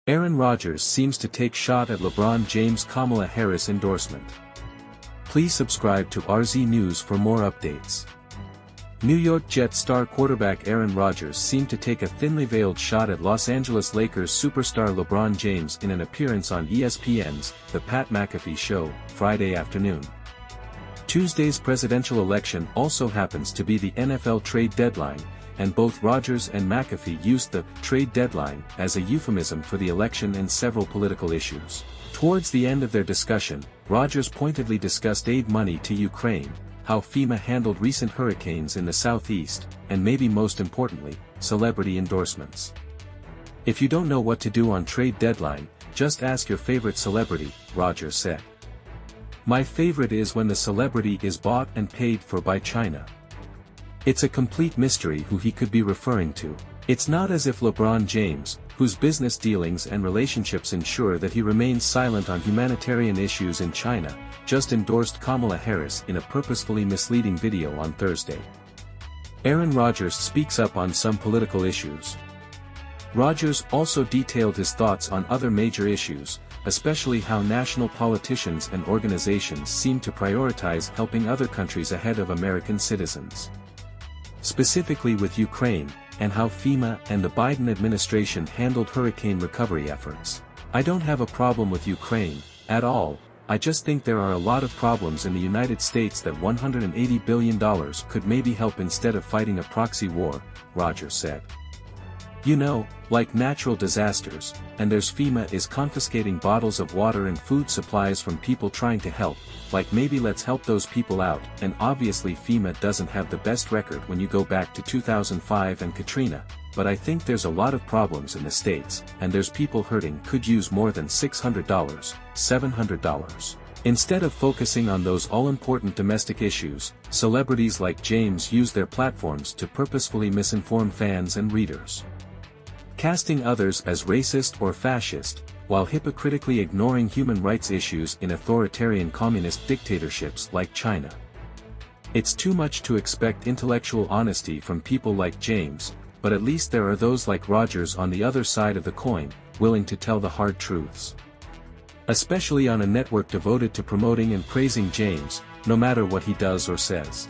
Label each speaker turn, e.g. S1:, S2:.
S1: Aaron Rodgers seems to take shot at LeBron James Kamala Harris endorsement. Please subscribe to RZ News for more updates. New York Jets star quarterback Aaron Rodgers seemed to take a thinly veiled shot at Los Angeles Lakers superstar LeBron James in an appearance on ESPN's The Pat McAfee Show, Friday afternoon. Tuesday's presidential election also happens to be the NFL trade deadline, and both Rodgers and McAfee used the trade deadline as a euphemism for the election and several political issues. Towards the end of their discussion, Rodgers pointedly discussed aid money to Ukraine, how FEMA handled recent hurricanes in the southeast, and maybe most importantly, celebrity endorsements. "If you don't know what to do on trade deadline, just ask your favorite celebrity," Rodgers said. "My favorite is when the celebrity is bought and paid for by China. It's a complete mystery who he could be referring to. It's not as if LeBron James, whose business dealings and relationships ensure that he remains silent on humanitarian issues in China, just endorsed Kamala Harris in a purposefully misleading video on Thursday." Aaron Rodgers speaks up on some political issues. Rodgers also detailed his thoughts on other major issues, especially how national politicians and organizations seem to prioritize helping other countries ahead of American citizens. Specifically with Ukraine, and how FEMA and the Biden administration handled hurricane recovery efforts. "I don't have a problem with Ukraine, at all. I just think there are a lot of problems in the United States that $180 billion could maybe help instead of fighting a proxy war," Rodgers said. "You know, like natural disasters, and there's FEMA is confiscating bottles of water and food supplies from people trying to help, like maybe let's help those people out, and obviously FEMA doesn't have the best record when you go back to 2005 and Katrina, but I think there's a lot of problems in the States, and there's people hurting could use more than $600, $700. Instead of focusing on those all-important domestic issues, celebrities like James use their platforms to purposefully misinform fans and readers, casting others as racist or fascist, while hypocritically ignoring human rights issues in authoritarian communist dictatorships like China. It's too much to expect intellectual honesty from people like James, but at least there are those like Rodgers on the other side of the coin, willing to tell the hard truths. Especially on a network devoted to promoting and praising James, no matter what he does or says."